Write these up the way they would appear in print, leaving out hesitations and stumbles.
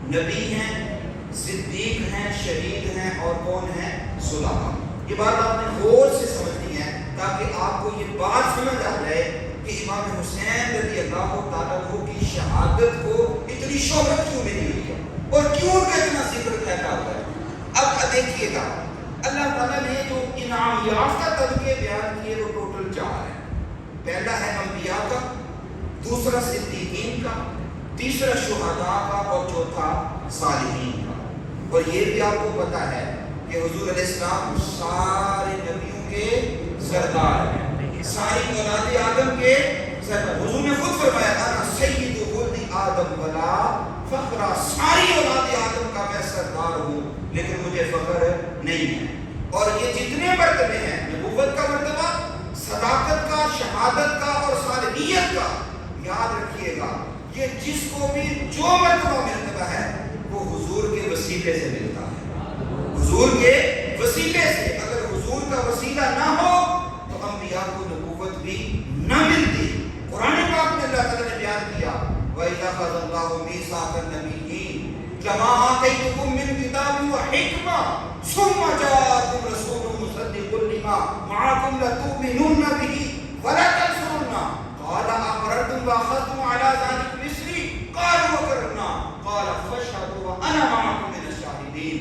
نبی ہیں، صدیق ہیں، شہید ہیں اور کون ہیں؟ صلحاء۔ یہ بات آپ نے غور سے سمجھنی ہے تاکہ آپ کو یہ بات سمجھ آ جائے کہ امام حسین رضی اللہ تعالیٰ عنہ کی شہادت کو اتنی شہرت کیوں ملی ہوئی ہے اور کیوں ان کا اتنا ذکر پھیلا ہوا ہے۔ اب دیکھیے گا اللہ تعالیٰ نے جو انعام یافتہ طبقے بیان کیے وہ ٹوٹل 4 ہیں۔ پہلا ہے انبیاء کا، دوسرا صدیقین کا، تیسرا شہداء کا اور چوتھا صالحین کا۔ اور یہ بھی آپ کو پتا ہے کہ حضور علیہ السلام سارے نبیوں کے سردار ہیں، ساری اولاد آدم کے سردار۔ حضور نے خود فرمایا انا سید ولد آدم ولا فخر، ساری اولاد آدم کا میں سردار ہوں لیکن مجھے فخر نہیں ہے۔ اور یہ جتنے مرتبے ہیں، نبوت کا مرتبہ، صداقت کا، شہادت کا اور صالحیت کا، یاد رکھیے گا یہ جس کو بھی جو مرتبہ ملتا ہے وہ حضور کے وسیلے سے ملتا ہے، حضور کے وسیلے سے۔ اگر حضور کا وسیلہ نہ ہو تو انبیاء کو نبوت بھی نہ ملتی۔ قرآن پاک میں اللہ تعالیٰ نے بیان کیا وَإِذَا أَخَذَ اللَّهُ مِيثَاقَ النَّبِيِّينَ لَمَا آتَيْتُكُم مِّن كِتَابٍ وَحِكْمَةٍ ثُمَّ جَاءَكُمْ رَسُولٌ مُصَدِّقٌ لِّمَا مَعَكُمْ لَتُؤْمِنُنَّ بِهِ وَلَتَنصُرُنَّهُ قَالَ أَقْرَرْتُمْ وَأَخَذْتُمْ عَلَىٰ ذَلِكُمْ إِصْرِي قَالُوا أَقْرَرْنَا قَالَ فَاشْهَدُوا وَأَنَا مَعَكُمْ مِنَ الشَّاهِدِينَ۔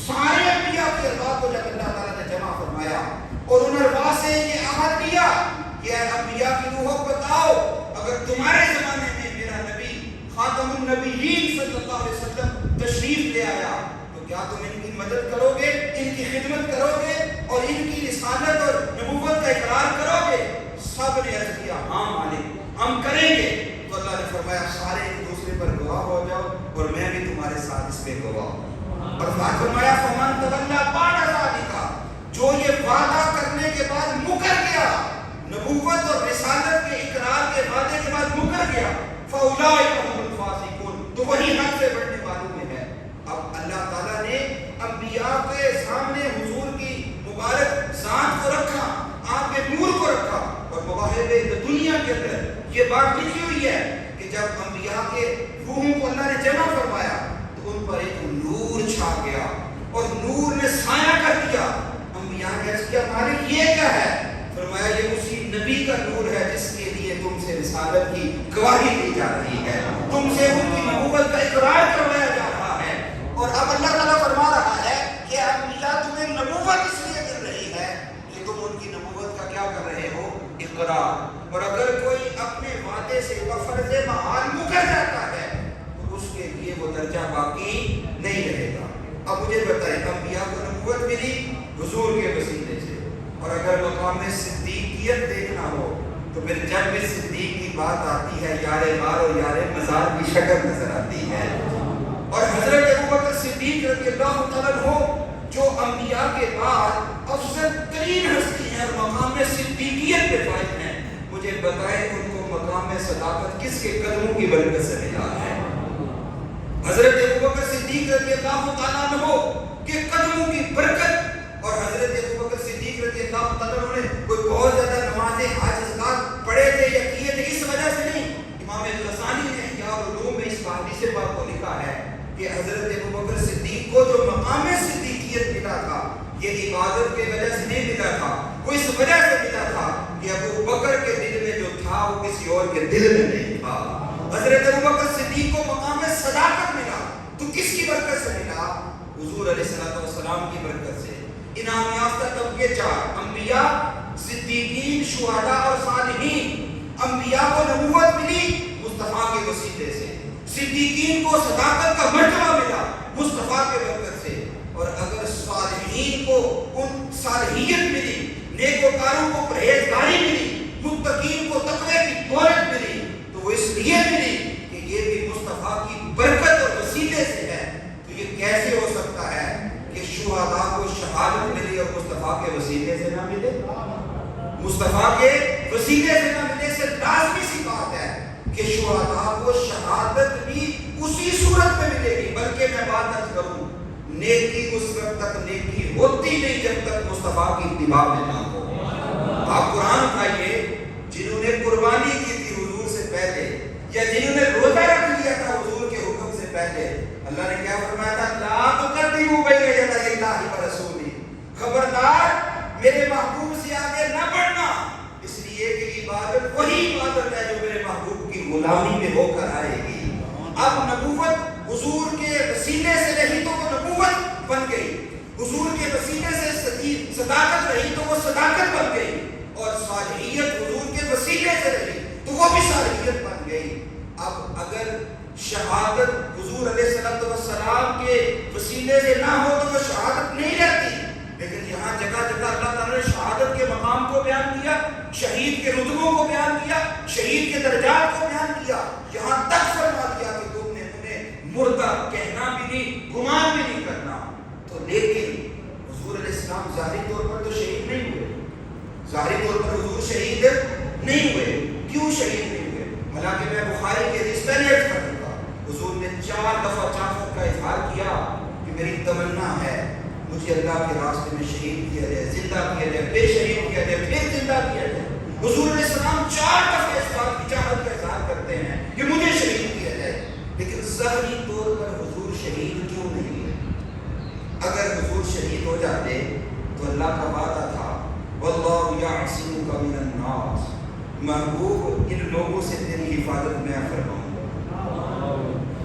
سارے انبیاء کے ارواح کو جب اللہ تعالیٰ نے جمع فرمایا اور ان ارواح سے یہ عہد دیا کہ اے انبیاء کی روحوں بتاؤ اگر تمہارے زمانے میں میرا نبی خاتم النبیین صلی اللہ علیہ وسلم تشریف لے آیا تو کیا تم ان کی مدد کرو گے، ان کی خدمت کرو گے اور ان کی رسالت اور نبوت کا اقرار کرو گے؟ سب نے عرض کیا ہاں مالک ہم کریں گے۔ تو اللہ نے فرمایا سارے ایک دوسرے پر گواہ ہو جاؤ اور میں بھی تمہارے ساتھ اس پہ گواہ ہوں۔ اور فرمایا فمن تولى بعد ذلك، جو یہ وعدہ کرنے کے بعد مکر گیا، نبوت اور رسالت کے اقرار کے وعدے کے بعد مکر گیا، فاولئک هم الفاسقون، تو وہی حد سے بڑھنے والوں میں ہے۔ اب اللہ تعالیٰ نے انبیاء کے سامنے حضور کی مبارک ذات کو رکھا، آپ کے نور کو رکھا، اور مواہب دنیا کے اندر یہ بات لکھی ہوئی ہے کہ جب انبیاء کے روحوں کو اللہ نے جمع فرمایا تو ان پر ایک نور چھا گیا اور نور نے سایہ کر دیا۔ انبیاء نے عرض کیا مالک یہ کیا ہے؟ فرمایا یہ اسی نبی کا نور ہے جس کے لیے تم سے رسالت کی گواہی دی جا رہی ہے، تم سے ان کی نبوت کا اقرار کروایا جا رہا ہے۔ اور اب اللہ تعالیٰ فرما رہا ہے کہ انبیاء تمہیں نبوت اس لیے مل رہی ہے کہ تم ان کی نبوت کا کیا کر رہے ہو؟ اقرار۔ اور اگر کوئی اپنے وعدے سے فرض محال مکر جاتا ہے تو اس کے لیے وہ درجہ باقی نہیں رہے گا۔ اب مجھے بتائیں انبیاء کو نبوت ملی حضور کے وسیلے سے، اور اگر مقام صدیقیت دیکھنا ہو تو پھر جب بھی صدیق کی بات آتی ہے یار غار اور یار مزار کی شکل نظر آتی ہے۔ اور حضرت ابوبکر صدیق رضی اللہ تعالیٰ عنہ جو انبیاء کے بعد افضل ترین ہستی ہیں اور مقام صدیقیت پہ فائز ہیں، مجھے بتائیں ان کو مقام صداقت کس کے قدموں کی برکت سے ملا ہے؟ حضرت ابوبکر صدیق رضی اللہ تعالیٰ عنہ کے قدموں کی برکت۔ اور حضرت ابوبکر صدیق رضی اللہ تعالیٰ عنہ نے کوئی بہت زیادہ نمازیں حج ازکات پڑھے تھے یا کیے تھے اس وجہ سے نہیں۔ امام غزالی نے احیاء العلوم میں اس حدیث پاک کو لکھا ہے کہ حضرت ابوبکر صدیق کو جو مقام صدیقیت ملا تھا یہ عبادت کی وجہ سے نہیں ملا تھا، وہ اس وجہ سے ملا تھا کہ ابوبکر کے دل میں جو تھا وہ کسی اور کے دل میں نہیں تھا۔ حضرت ابوبکر صدیق کو مقام صداقت ملا تو کس کی برکت سے ملا؟ حضور علیہ السلام کی برکت سے۔ انعام یافتہ طبقے 4 انبیاء، صدیقین، شہداء اور صالحین۔ انبیاء کو نبوت ملی مصطفیٰ کے وسیلے سے، صدیقین کو صداقت کا مرتبہ ملا مصطفیٰ کے برکت سے، اور اگر صالحین کو ان صالحیت ملی، نیکوکاروں کو پرہیزگاری ملی، متقین کو تقوی کی دولت ملی تو وہ اس لیے ملی کہ یہ بھی مصطفیٰ کی برکت اور وسیلے سے ہے۔ تو یہ کیسے ہو سکتا ہے کہ شہداء کو شہادت ملی اور مصطفیٰ کے وسیلے سے نہ ملے؟ مصطفیٰ کے وسیلے سے نہ ملے سے لازمی سی بات ہے کہ شہداء کو شہادت بھی اسی صورت میں ملے گی۔ بلکہ میں بات عرض کروں نیکی اس وقت تک نیکی ہوتی نہیں جب تک مصطفیٰ کی اتباع میں نہ ہو۔ آپ قرآن اٹھائیے، جنہوں نے قربانی کی تھی حضور سے پہلے یا جنہوں نے روزہ رکھ لیا تھا حضور کے حکم سے پہلے، اللہ نے غلامی میں ہو کر آئے گی۔ اب نبوت حضور کے وسیلے سے رہی تو وہ نبوت بن گئی، حضور کے وسیلے سے صداقت رہی تو وہ صداقت بن گئی، اور صالحیت حضور کے وسیلے سے رہی تو وہ بھی صالحیت بن گئی۔ اب اگر شہادت حضور علیہ السلام کے وسیلے سے نہ ہو تو وہ شہادت نہیں رہتی، لیکن یہاں جگہ جگہ اللہ تعالیٰ نے شہادت کے مقام کو بیان کیا، شہید کے رتبوں کو بیان کیا، شہید کے درجات کو بیان کیا، یہاں تک فرما دیا کہ تم نے انہیں مردہ کہنا بھی نہیں، گمان بھی نہیں کرنا۔ تو لیکن حضور علیہ السلام ظاہری طور پر تو شہید نہیں ہوئے، ظاہری طور پر حضور شہید نہیں ہوئے۔ کیوں شہید نہیں ہوئے؟ حالانکہ میں بخاری کے حدیث پہلے عرض کر دوں گا، حضور نے 4 دفعہ چاہت کا اظہار کیا کہ میری تمنا ہے مجھے اللہ کے راستے میں شہید کیا جائے، زندہ کیا جائے، پھر شہید کیا جائے، پھر زندہ کیا جائے۔ حضور علیہ السلام 4 دفعہ اس بات کی چاہت کا اظہار کرتے ہیں کہ مجھے شہید کیا جائے، لیکن ظاہری طور پر حضور شہید کیوں نہیں ہے؟ اگر حضور شہید ہو جاتے تو اللہ کا وعدہ تھا واللہ یعصمک من الناس، محبوب ان لوگوں سے تیری حفاظت میں فرماؤں گا۔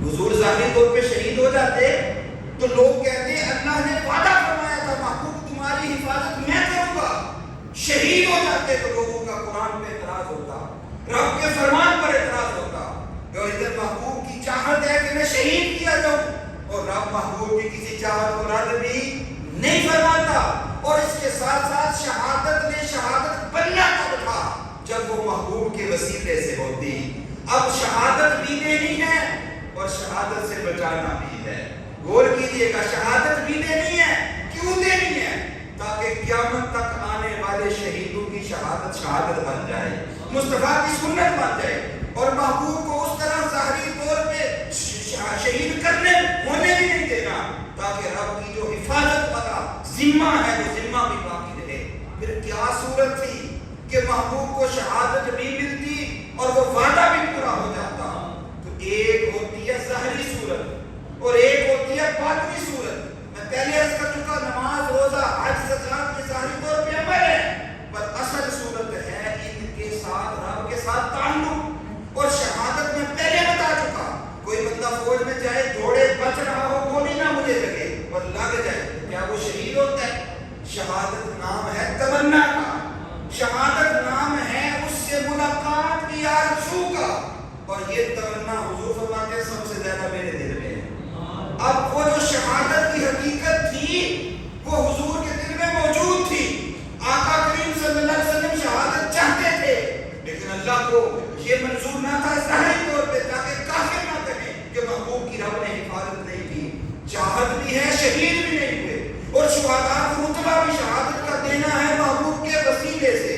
حضور ظاہری طور پہ شہید ہو جاتے تو لوگ کہتے ہیں اللہ نے وعدہ فرمایا تھا محبوب تمہاری حفاظت میں کروں گا۔ شہید ہو جاتے تو لوگوں کا قرآن پہ اعتراض ہوتا، رب کے فرمان پر اعتراض ہوتا، اور ادھر محبوب کی چاہت ہے کہ میں شہید کیا جاؤں، اور رب محبوب کی کسی چاہت کو رد بھی نہیں فرماتا۔ اور اس کے ساتھ ساتھ شہادت نے شہادت بننا کب تھا؟ جب وہ محبوب کے وسیلے سے ہوتی۔ اب شہادت بھی دینی ہے اور شہادت سے بچانا بھی ہے۔ غور کیجئے گا، شہادت بھی دینی ہے، کیوں دینی ہے؟ تاکہ قیامت تک آنے والے شہیدوں کی شہادت شہادت بن جائے، مصطفیٰ کی سنت بن جائے، اور محبوب کو اس طرح ظاہری طور پہ شہید کرنے ہونے بھی نہیں دینا، تاکہ رب کی جو حفاظت والا ذمہ ہے وہ ذمہ بھی باقی رہے۔ پھر کیا صورت تھی کہ محبوب کو شہادت بھی ملتی اور وہ وعدہ بھی پورا ہو جاتا؟ تو ایک ہوتی ہے ظاہری صورت اور ایک ہوتی ہے باطنی صورت۔ میں پہلے عرض کر چکا، نماز، روزہ، حج، زکات یہ ظاہری طور پہ عمل ہے، پر اصل صورت ہے ان کے ساتھ رب کے ساتھ تعلق۔ اور شہادت میں پہلے بتا چکا، کوئی بندہ فوج میں جائے، دوڑے، بچ رہا ہو، گولی نہ مجھے لگے اور لگ جائے، کیا وہ شہید ہوتا ہے؟ شہادت نام ہے تمنا کا، شہادت نام ہے اس سے ملاقات کی آرزو کا، اور یہ تمنا حضور فرماتے ہیں سب سے زیادہ میرے دل میں ہے۔ اب وہ جو شہادت کی حقیقت تھی وہ حضور کے دل میں موجود تھی۔ آقا کریم صلی اللہ علیہ وسلم شہادت چاہتے تھے، لیکن اللہ کو یہ منظور نہ تھا ظاہری طور پہ، تاکہ کافر نہ کہیں کہ محبوب کی رب نے حفاظت نہیں کی۔ چاہت بھی ہے، شہید بھی نہیں ہوئے، اور شہداء کو رتبہ بھی شہادت کا دینا ہے محبوب کے وسیلے سے۔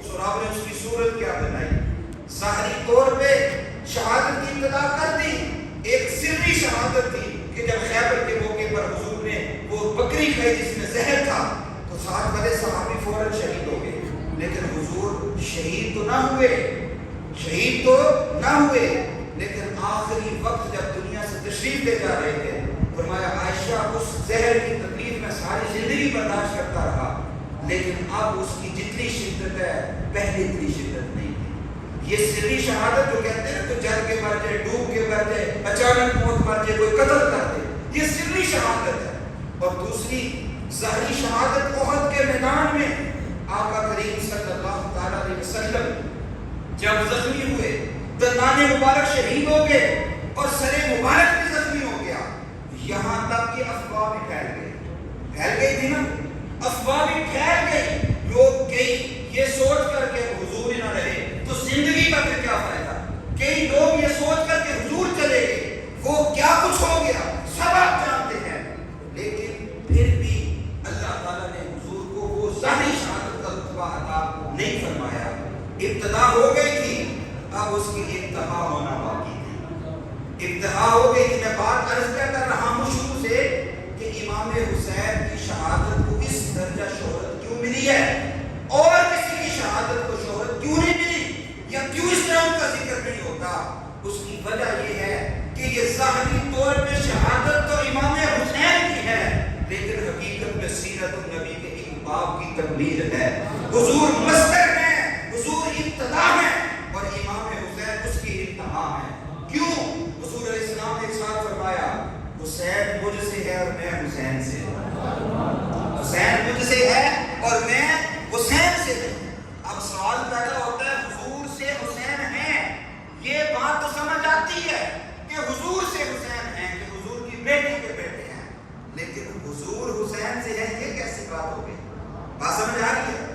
سو رب نے اس کی صورت کیا بنائی؟ ظاہری طور پہ شہادت کی ابتدا کر دی، ایک سری شہادت تھی کہ جب خیبر کے موقع پر حضور نے وہ بکری کھائی جس میں زہر تھا تو ساتھ والے صحابی فوراً شہید ہو گئے، لیکن حضور شہید تو نہ ہوئے، شہید تو نہ ہوئے، لیکن آخری وقت جب دنیا سے تشریف لے جا رہے تھے فرمایا عائشہ اس زہر کی تکلیف میں ساری زندگی برداشت کرتا رہا، لیکن اب اس کی جتنی شدت ہے پہلے اتنی شدت نہیں تھی۔ یہ سری شہادت جو کہتے ہیں تو جل کے مر جائے، ڈوب کے مر جائے، اچانک موت مر جائے، کوئی قتل کر دے، یہ سری شہادت ہے۔ اور دوسری ظاہری شہادت احد کے میدان میں آقا کریم صلی اللہ تعالیٰ علیہ وسلم جب زخمی ہوئے، دندان مبارک شہید ہو گئے اور سر مبارک بھی زخمی ہو گیا، یہاں تک کہ افواہ بھی پھیل گئی تھی نا، افواہ بھی پھیل گئی، لوگ یہ سوچ کر کے حضور نہ رہے تو زندگی کا پھر کیا فائدہ؟ کئی لوگ یہ سوچ کر کے حضور چلے گئے، وہ کیا کچھ ہو گیا سب آپ جانتے ہیں، لیکن پھر بھی اللہ تعالیٰ نے حضور کو وہ ظاہری شہادت کا رتبہ عطا نہیں فرمایا۔ ابتدا ہو گئی تھی، اب اس کی انتہا ہونا باقی تھی۔ انتہا ہو گئی تھی۔ میں بات عرض کیا کر رہا ہوں شروع سے کہ امام حسین کی شہادت کو اس درجہ شہرت کیوں ملی ہے اور کسی کی شہادت کو شہرت کیوں نہیں ملی، یا کیوں اس طرح ان کا ذکر نہیں ہوتا؟ اس کی وجہ یہ ہے کہ یہ ظاہری طور پہ شہادت تو امام حسین کی ہے، لیکن حقیقت میں سیرت النبی کے ایک باب کی تکمیل ہے۔ حضور مصدر ہے، حضور ابتدا ہے، اور امام حسین اس کی انتہا ہے۔ کیوں؟ حضور علیہ السلام نے ارشاد فرمایا حسین مجھ سے ہے اور میں حسین سے ہوں، حسین مجھ سے ہے اور میں حسین سے ہوں۔ اب سوال پیدا ہوتا ہے حضور سے حسین ہیں، یہ بات تو سمجھ آتی ہے کہ حضور سے حسین ہیں، کہ حضور کی بیٹی کے بیٹے ہیں، لیکن حضور حسین سے ہیں یہ کیسی بات ہو گئی؟ بات سمجھ آ رہی ہے؟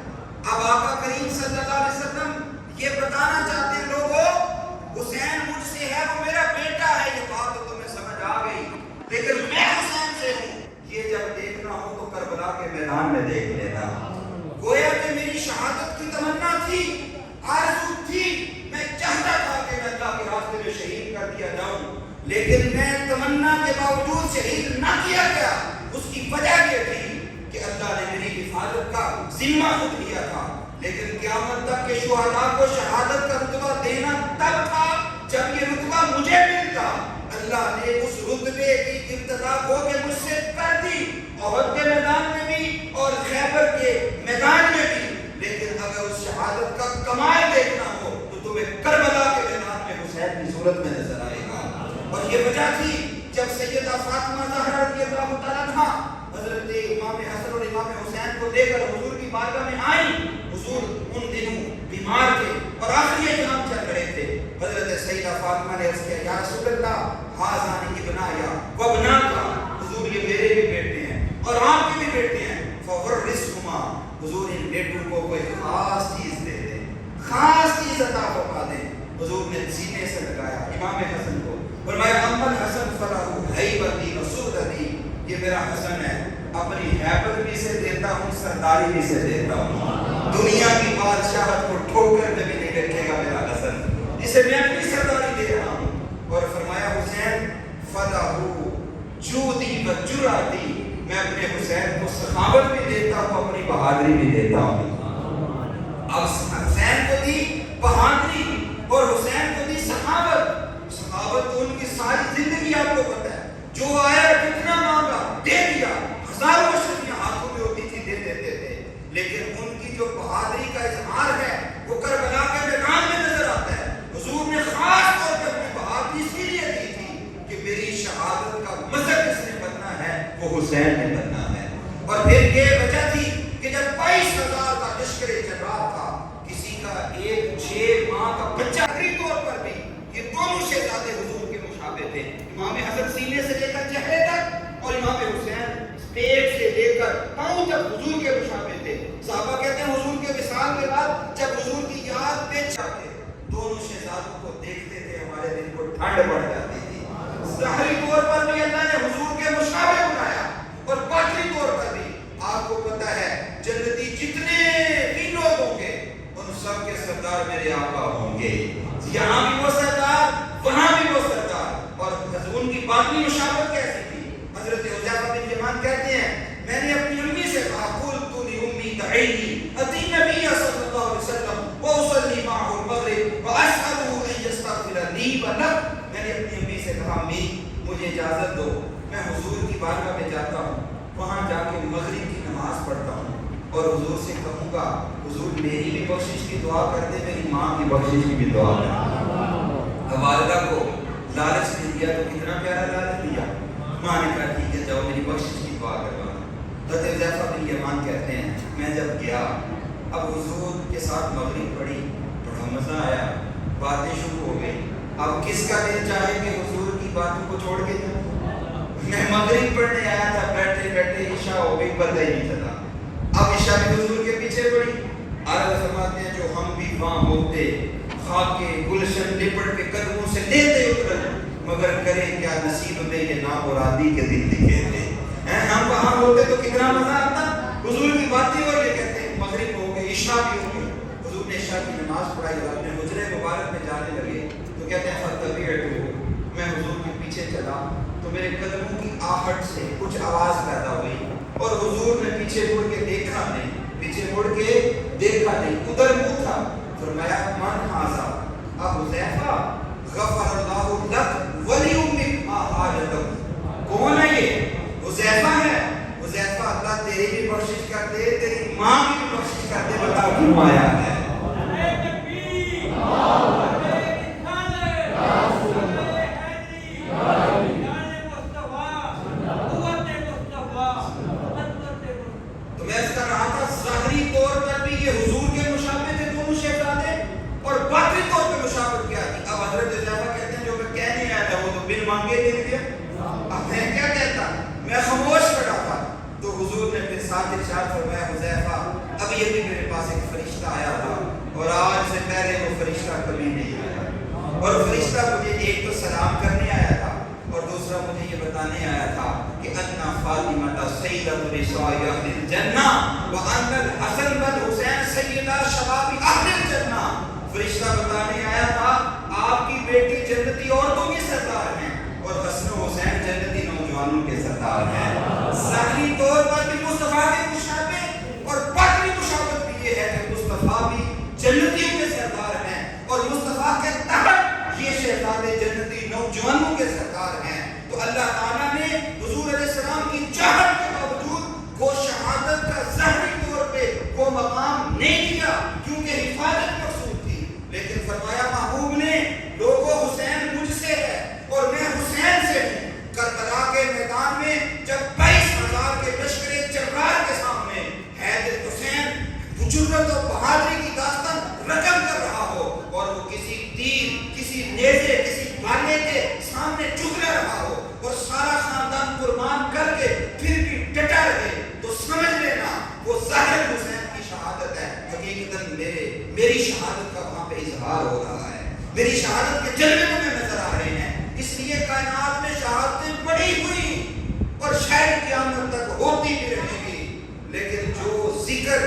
اب آقا کریم صلی اللہ علیہ وسلم یہ بتانا چاہتے ہیں لوگوں حسین مجھ سے ہے، وہ میرا بیٹا ہے، یہ بات تو تمہیں سمجھ آ گئی، لیکن میں حسین سے ہوں، یہ جب دیکھنا ہو تو کربلا کے میدان میں دیکھ لینا۔ گویا کہ میری شہادت کی تمنا تھی، آرزو تھی، میں چاہتا تھا کہ میں اللہ کے راستے میں شہید کر دیا جاؤں، لیکن میں تمنا کے باوجود شہید نہ کیا گیا۔ اس کی وجہ یہ تھی کہ اللہ نے میری حفاظت کا ذمہ خود لیا تھا، لیکن قیامت تک کے شہداء کو شہادت کا رتبہ دینا تب تھا جب یہ رتبہ مجھے ملتا۔ اللہ نے اس رتبے کی ابتدا کو کہ مجھ سے کر دی، احد کے میدان میں بھی اور خیبر کے میدان میں بھی، لیکن اگر اس شہادت کا کمال دیکھنا ہو تو تمہیں کربلا کے میدان میں حسین کی صورت میں نظر آئے گا۔ اور یہ وجہ تھی جب سیدہ فاطمہ زہرا رضی اللہ تعالیٰ عنہا حضرت امام حسن اور امام حسین کو لے کر حضور کی بارگاہ میں آئیں، حضور ان دنوں بیمار تھے اور آخری ایام چل رہے تھے۔ حضرت سیدہ فاطمہ نے عرض کیا یا رسول اللہ ھذان ابنایا وابناکا، حضور یہ میرے بھی بیٹے ہیں اور آپ کے بھی بیٹے ہیں، فورثہما، حضور ان بیٹوں کو کوئی خاص چیز دے دیں، خاص چیز عطا فرما دیں۔ حضور نے سینے سے لگایا امام حسن کو، فرمایا اما الحسن فلہ ہیبتی وسودتی، یہ میرا حسن ہے، اپنی حیبت بھی سے دیتا ہوں، سرداری بھی سے دیتا ہوں، دنیا کی بادشاہت کو ٹھوکر میں بھی نہیں رکھے گا میرا حسن، جسے میں اپنی سرداری دے رہا ہوں۔ اور فرمایا حسین فلاح جودی و جراتی، میں اپنے حسین کو سخاوت بھی دیتا ہوں، اپنی بہادری بھی دیتا ہوں۔ اب حسین کو دی بہادری اور حسین کو دی سخاوت۔ سخاوت تو ان کی ساری زندگی آپ کو پتہ ہے، جو آیا کتنا مانگا دے دیا، ہزاروں اشرفیاں ہاتھوں میں ہوتی تھی دے دیتے تھے، لیکن ان کی جو بہادری کا اظہار ہے وہ کربلا کے میدان میں نظر آتا ہے۔ حضور نے خاص طور پہ اپنی بہادری اسی لیے دی تھی کہ میری شہادت کا مذہب جس نے بننا ہے وہ حسین نے بننا ہے۔ اور پھر یہ وجہ تھی کہ جب 22,000 کا لشکر چل رہا تھا، کسی کا ایک 6 ماہ کا بچہ آخری طور پر بھی، یہ دونوں شہزادے حضور کے مشابہ تھے، امام حسن سینے سے لے کر چہرے تک اور امام حسین پیٹ سے لے کر پاؤں تک حضور کے مشابہ تھے۔ صحابہ کہتے ہیں حضور کے وصال کے بعد جب حضور کی یاد پہ جاتے دونوں شہزادوں کو دیکھتے تھے، ہمارے دل کو ٹھنڈ پڑ جاتی تھی۔ ظاہری طور پر بھی اللہ نے حضور کے مشابہ بنایا اور باطنی طور پر بھی آپ کو پتہ ہے جنتی جتنے بھی لوگ ہوں گے ان سب کے سردار میرے آقا ہوں گے، یہاں بھی وہ سردار وہاں بھی وہ سردار۔ اور ان کی باطنی مشابہت کیسی تھی؟ حضرت حذیفہ بن یمان کہتے ہیں میں نے اپنی امی سے کہا قلت لأمی دعینی اتی نبی صلی اللہ علیہ وسلم واصلی معه المغرب واسأله ان یستغفر لی ولک، میں نے اپنی امی سے کہا امی مجھے اجازت دو، میں حضور کی بارگاہ میں جاتا ہوں، وہاں جا کے مغرب کی نماز پڑھتا ہوں اور حضور سے کہوں گا حضور میری بھی بخشش کی دعا کر دے، میری ماں کی بخشش کی بھی دعا کر دے۔ والدہ کو لالچ دے دیا تو کتنا پیارا لالچ دیا، ماں نے کہا ٹھیک ہے جاؤ میری بخشش کی دعا کروانا۔ حضرت حذیفہ بن یمان کہتے ہیں میں جب گیا اب حضور کے ساتھ مغرب پڑھی، بڑا مزہ آیا، باتیں شروع ہو گئی۔ اب کس کا دل چاہے کہ حضور کی باتوں کو چھوڑ کے جاؤں؟ میں مغرب پڑھنے آیا تھا، بیٹھے بیٹھے عشاء ہو گئی، پتہ ہی نہیں چلا۔ اب عشاء بھی حضور کے پیچھے پڑھی۔ عارض فرماتے ہیں جو ہم بھی وہاں ہوتے خاک کے گلشن لپٹ کے قدموں سے لیتے اتر، مگر کریں کیا نصیب میں یہ نامرادی کے دن لکھے تھے۔ ہم وہاں ہوتے تو کتنا مزہ آتا، حضور کی باتیں اور یہ کہتے ہیں مغرب ہو گئی عشاء بھی ہو گئی۔ حضور نے عشاء کی نماز پڑھائی اور اپنے حجرے مبارک میں جانے لگے تو کہتے ہیں فتبعتہ، میں حضور کے پیچھے چلا تو میرے قدموں کی آہٹ سے کچھ آواز پیدا ہوئی اور حضور نے پیچھے مڑ کے دیکھا نہیں، پیچھے مڑ کے دیکھا نہیں، ادھر منہ تھا۔ فرمایا من ھذا، اب حذیفہ غفر اللہ لک ولیمک ما حاجتک، کون ہے یہ؟ حذیفہ ہے۔ حذیفہ اللہ تیری بھی بخشش کر دے، تیری ماں کی بھی بخشش کر دے، بتا کیوں آیا ہے؟ جو مانگے دے دیا. اب میں کیا کہتا, میں خاموش پڑا تھا. تو حضور نے پھر ساتھ ارشاد فرمایا, حذیفہ ابھی ابھی میرے پاس ایک فرشتہ آیا تھا اور آج سے پہلے وہ فرشتہ کبھی نہیں آیا. اور فرشتہ مجھے ایک تو سلام کرنے آیا تھا اور دوسرا مجھے یہ بتانے آیا تھا کہ انا فاطمہ سیدۃ نساء اہل الجنہ وان الحسن والحسین سیدا شباب اہل الجنہ. فرشتہ بتانے آیا تھا آپ کی بیٹی جنتی عورتوں کے سردار ہیں اور حسن و حسین جنتی نوجوانوں کے سردار ہیں. ظاہری طور پر بھی مصطفیٰ کے مشابہ اور باطنی مشابہت بھی یہ ہے کہ مصطفیٰ بھی جنتیوں کے سردار ہیں اور مصطفیٰ کے تحت یہ شہزادے جنتی نوجوانوں کے سردار ہیں. تو اللہ تعالیٰ نے حضور علیہ السلام کی چاہت کے باوجود وہ شہادت کا ظاہری طور پہ وہ مقام نہیں دیا کیونکہ حفاظت مقصود تھی, لیکن فرمایا محبوب نے لوگوں حسین مجھ سے ہے اور میں حسین سے ہوں. کربلا کے میدان میں جب 22,000 کے لشکر جرار کے سامنے حیدر حسین جرأت و بہادری کی داستان رقم کر رہا ہو اور وہ کسی تیر, کسی نیزے, کسی بھالے کے سامنے جھک رہا ہو اور سارا خاندان قربان کر کے پھر بھی ڈٹا رہے, تو سمجھ لینا وہ ظاہر حسین کی شہادت ہے. حقیقتاً میری شہادت کا وہاں پہ اظہار ہو رہا ہے, میری شہادت کے جلوے میں نظر آ رہے ہیں. اس لیے کائنات میں شہادتیں بڑی ہوئی اور شاید قیامت تک ہوتی بھی رہے گی, لیکن جو ذکر,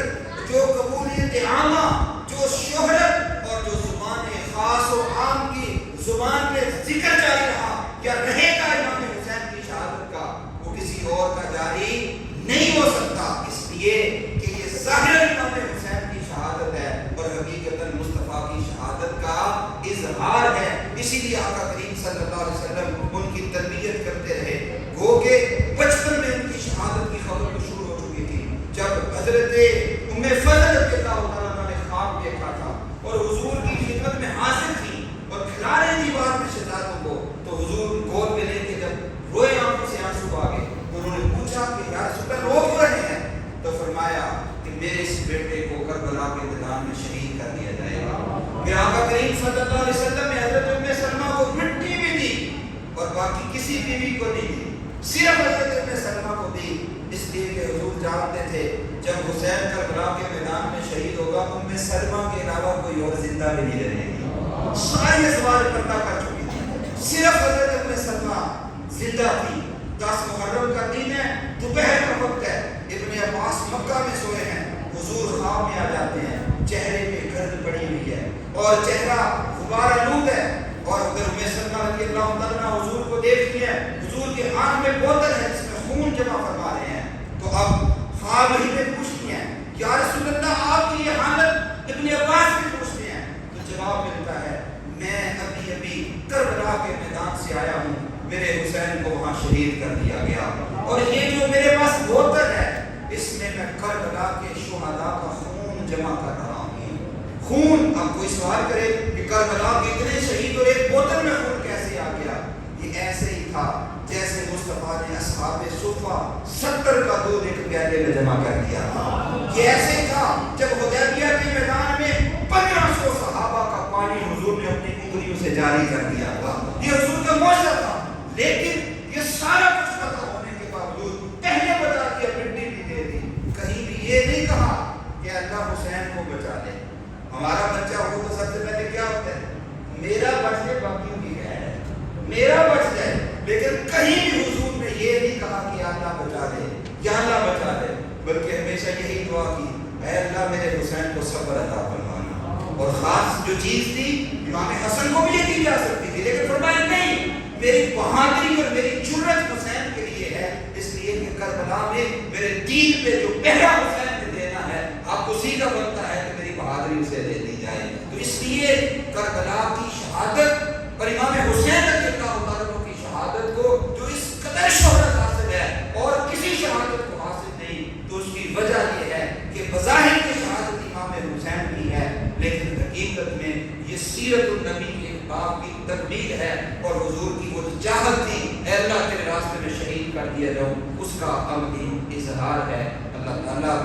جو قبولیت عامہ, جو شہرت اور جو زبان خاص و عام کی زبان پہ ذکر جاری رہا, کیا رہے گا امام حسین کی شہادت کا, وہ کسی اور کا جاری نہیں ہو سکتا. اس لیے کہ یہ ظاہر امام حسین کی شہادت ہے اور حقیقتاً مصطفیٰ کی شہادت کا اظہار ہے. اسی لیے آقا کریم صلی اللہ علیہ وسلم ان کی تربیت کرتے رہے. گو کہ بچپن میں ان کی شہادت کی خبر تو شروع ہو چکی تھی. جب حضرت ام فضل رضی اللہ عنہا نے خواب دیکھا تھا اور حضور کی خدمت میں حاضر تھی اور کھلا رہی تھی بعد میں شہزادوں کو, تو حضور گود میں لے کے جب روئے آنکھوں سے آنسو آ گئے, انہوں نے پوچھا کہ یا رسول اللہ رو کیوں رہے ہیں؟ تو فرمایا کہ میرے اس بیٹے کو کربلا کے میدان میں شہید کر دیا جائے گا. پھر آقا کریم صلی اللہ علیہ وسلم نے حضرت ام سلمہ کو مٹی بھی دی اور باقی کسی بیوی کو نہیں دی, صرف حضرت ام سلمہ کو دی. اس لیے کہ حضور جانتے تھے جب حسین کربلا کے میدان میں شہید ہوگا ام سلمہ کے علاوہ کوئی اور زندہ بھی نہیں رہے گی. ساری ازواج پردہ کر چکی تھی, صرف حضرت ام سلمہ زندہ تھی. 10 محرم کا دن ہے, دوپہر کا وقت ہے, ابن عباس مکہ میں سوئے ہیں. حضور خواب میں آ جاتے ہیں, چہرے پہ گرد پڑی ہوئی ہے اور چہرہ غبار آلود ہے, اور ادھر ام سلمہ رضی اللہ عنہا حضور کو دیکھتی ہیں, حضور کے ہاتھ میں بوتل ہے جس میں خون جمع فرما رہے ہیں. تو اب خواب ہی میں پوچھتی ہیں یا رسول اللہ آپ کی یہ حالت, ابن عباس بھی پوچھتے ہیں, تو جواب ملتا ہے میں ابھی ابھی کربلا کے میدان سے آیا ہوں, میرے حسین کو وہاں شہید کر دیا گیا اور یہ جو میرے پاس بوتل ہے اس میں کربلا کے شہداء کا خون جمع کر رہا ہوں. خون, اب کوئی سوال کرے کہ کربلا کے اتنے شہید اور ایک بوتل میں خون کیسے آ گیا؟ یہ ایسے ہی تھا جیسے مصطفیٰ نے اصحاب صفہ 70 کا دودھ ایک پیالے میں جمع کر دیا تھا. یہ ایسے ہی تھا جب حدیبیہ کے میدان میں 1500 صحابہ کا پانی حضور نے اپنی انگلیوں سے جاری کر دیا تھا. یہ حضور کا معجزہ تھا, لیکن یہ سارا کچھ پتہ ہونے کے باوجود پہلے بتا دیا, مٹی بھی دے دی. کہیں بھی یہ نہیں کہا کہ اللہ حسین کو بچا لے. ہمارا بچہ ہو تو سب سے پہلے کیا ہوتا ہے, میرا بچ جائے باقیوں کی ہے, میرا بچ جائے. لیکن کہیں بھی حضور نے یہ نہیں کہا کہ اللہ بچا دے یا اللہ بچا دے, بلکہ ہمیشہ یہی دعا کی, اے اللہ میرے حسین کو صبر عطا فرمانا. اور خاص جو چیز تھی امام حسن کو بھی یہ دی جا سکتی تھی, لیکن فرمایا نہیں, میری بہادری اور میری جرأت حسین کے لیے ہے, اس لیے کہ کربلا میں میرے دین پہ جو پہلا حسین نے دینا ہے آپ اسی کا بنتا ہے کہ میری بہادری اسے دے دی جائے. تو اس لیے کربلا کی شہادت اور امام حسین رضی اللہ عنہ کی شہادت کو جو اس قدر شہرت حاصل ہے اور کسی شہادت کو حاصل نہیں, تو اس کی وجہ یہ ہے کہ بظاہر کی شہادت امام حسین کی ہے, لیکن حقیقت میں یہ سیرت النبی کے باب کی تکمیل ہے اور حضور کی وہ چاہت تھی اے اللہ تیرے راستے میں شہید کر دیا جاؤں, اس کا عملی اظہار ہے. اللہ تعالیٰ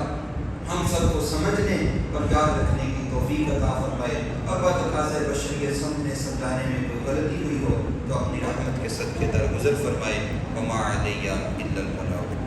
ہم سب کو سمجھنے اور یاد رکھنے کی توفیق عطا فرمائے، اور بتقاضۂ بشریت سمجھنے سمجھانے میں کوئی غلطی ہوئی ہو تو اپنی رحمت کے صدقے درگزر فرمائے۔ وما علیہ الا البلاغ۔